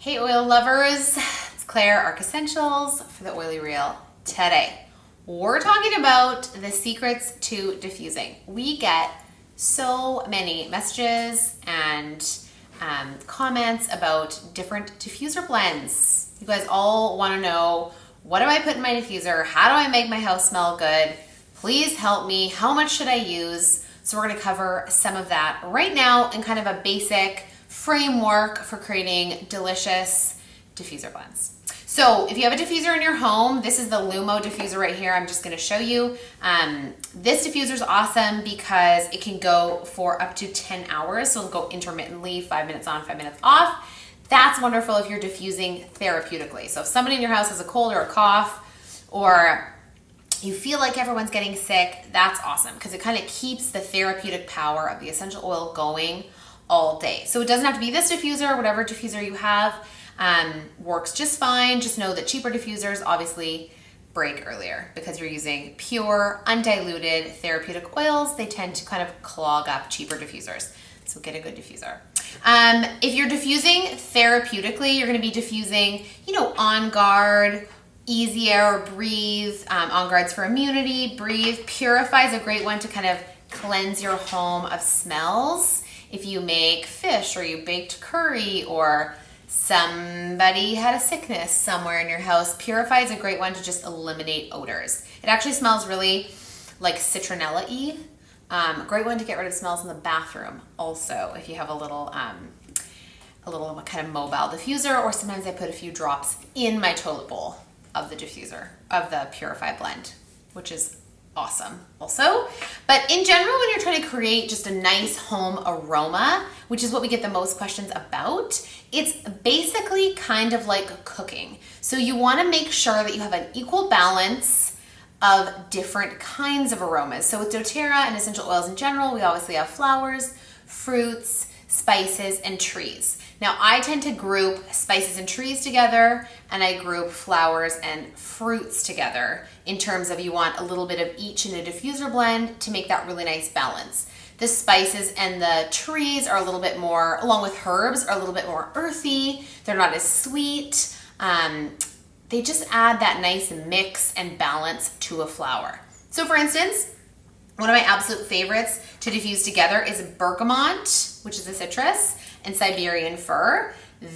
Hey oil lovers, it's Claire, ARC Essentials for the Oily Reel. Today, we're talking about the secrets to diffusing. We get so many messages and comments about different diffuser blends. You guys all want to know, what do I put in my diffuser? How do I make my house smell good? Please help me. How much should I use? So we're going to cover some of that right now in kind of a basic framework for creating delicious diffuser blends. So if you have a diffuser in your home, this is the Lumo diffuser right here. I'm just going to show you. This diffuser is awesome because it can go for up to 10 hours. So it'll go intermittently, 5 minutes on, 5 minutes off. That's wonderful if you're diffusing therapeutically. So if somebody in your house has a cold or a cough, or you feel like everyone's getting sick, that's awesome because it kind of keeps the therapeutic power of the essential oil going all day. So it doesn't have to be this diffuser, whatever diffuser you have works just fine. Just know that cheaper diffusers obviously break earlier because you're using pure, undiluted therapeutic oils. They tend to kind of clog up cheaper diffusers. So get a good diffuser. If you're diffusing therapeutically, you're going to be diffusing, On Guard, Easy Air, or Breathe. On Guard's for immunity. Breathe. Purify is a great one to kind of cleanse your home of smells. If you make fish or you baked curry or somebody had a sickness somewhere in your house, Purify is a great one to just eliminate odors. It actually smells really like citronella-y. A great one to get rid of smells in the bathroom also, if you have a little kind of mobile diffuser, or sometimes I put a few drops in my toilet bowl of the diffuser, of the Purify blend, which is awesome also. But in general, when you're trying to create just a nice home aroma, which is what we get the most questions about, it's basically kind of like cooking. So you want to make sure that you have an equal balance of different kinds of aromas. So with doTERRA and essential oils in general, we obviously have flowers, fruits, spices, and trees. Now, I tend to group spices and trees together, and I group flowers and fruits together in terms of you want a little bit of each in a diffuser blend to make that really nice balance. The spices and the trees are a little bit more, along with herbs, are a little bit more earthy. They're not as sweet. They just add that nice mix and balance to a flower. So for instance, one of my absolute favorites to diffuse together is bergamot, which is a citrus, and Siberian fir.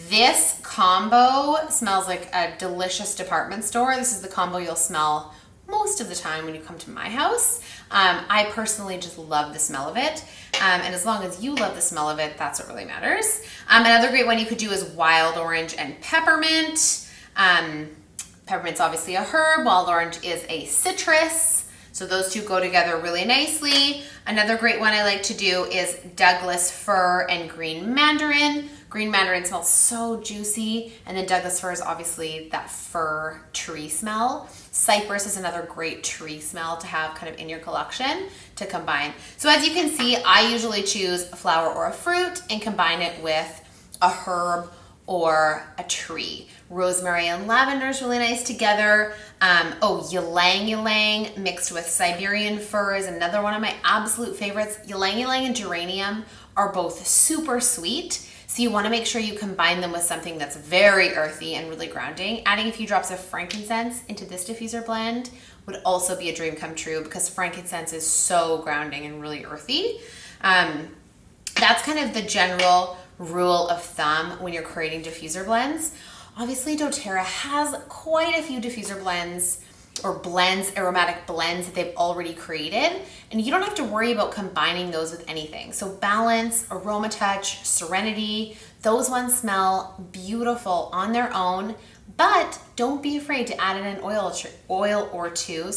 This combo smells like a delicious department store. This is the combo you'll smell most of the time when you come to my house. I personally just love the smell of it. And as long as you love the smell of it, that's what really matters. Another great one you could do is wild orange and peppermint. Peppermint's obviously a herb, wild orange is a citrus. So those two go together really nicely. Another great one I like to do is Douglas fir and green mandarin. Green mandarin smells so juicy, and then Douglas fir is obviously that fir tree smell. Cypress is another great tree smell to have kind of in your collection to combine. So as you can see, I usually choose a flower or a fruit and combine it with a herb or a tree. Rosemary and lavender is really nice together. Ylang ylang mixed with Siberian fir is another one of my absolute favorites. Ylang ylang and geranium are both super sweet, so you want to make sure you combine them with something that's very earthy and really grounding. Adding a few drops of frankincense into this diffuser blend would also be a dream come true because frankincense is so grounding and really earthy. That's kind of the general rule of thumb when you're creating diffuser blends. Obviously, doTERRA has quite a few diffuser blends or blends, aromatic blends that they've already created, and you don't have to worry about combining those with anything. So Balance, Aroma Touch, Serenity, those ones smell beautiful on their own, but don't be afraid to add in an oil or two.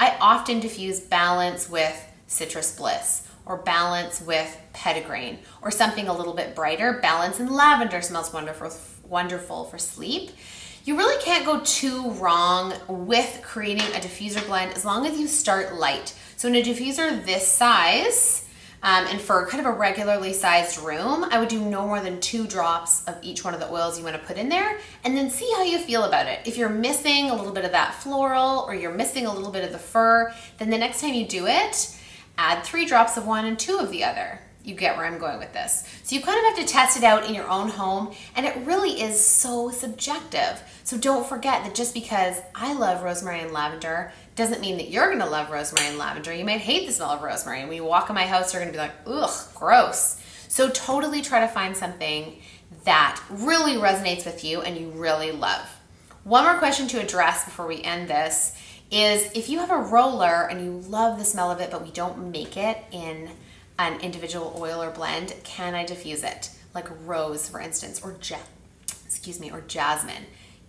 I often diffuse Balance with Citrus Bliss, or Balance with Petitgrain, or something a little bit brighter. Balance in lavender smells wonderful for sleep. You really can't go too wrong with creating a diffuser blend as long as you start light. So in a diffuser this size, and for kind of a regularly sized room, I would do no more than 2 drops of each one of the oils you want to put in there, and then see how you feel about it. If you're missing a little bit of that floral, or you're missing a little bit of the fir, then the next time you do it, add 3 drops of one and 2 of the other. you get where I'm going with this. So you kind of have to test it out in your own home, and it really is so subjective. So don't forget that just because I love rosemary and lavender doesn't mean that you're gonna love rosemary and lavender. You might hate the smell of rosemary, and when you walk in my house, you're gonna be like, ugh, gross. So totally try to find something that really resonates with you and you really love. One more question to address before we end this is, if you have a roller and you love the smell of it, but we don't make it in an individual oil or blend, can I diffuse it? Like rose, for instance, or jasmine.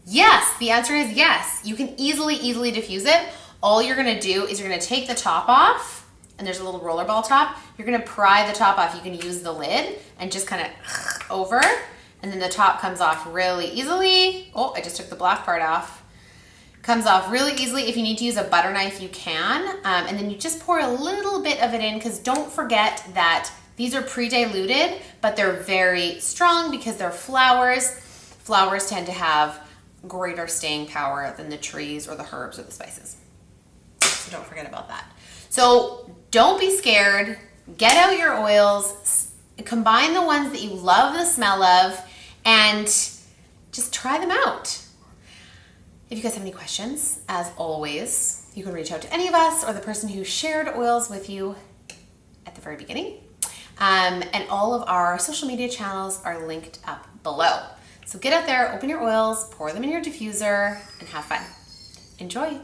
Yes, the answer is yes. You can easily diffuse it. All you're gonna do is you're gonna take the top off, and there's a little rollerball top. You're gonna pry the top off. You can use the lid and just kind of over, and then the top comes off really easily. Oh, I just took the black part off. Comes off really easily. If you need to use a butter knife, you can. And then you just pour a little bit of it in, because don't forget that these are pre-diluted, but they're very strong because they're flowers. Flowers tend to have greater staying power than the trees or the herbs or the spices. So don't forget about that. So don't be scared. Get out your oils, combine the ones that you love the smell of, and just try them out. If you guys have any questions, as always, you can reach out to any of us or the person who shared oils with you at the very beginning. And all of our social media channels are linked up below. So get out there, open your oils, pour them in your diffuser, and have fun. Enjoy.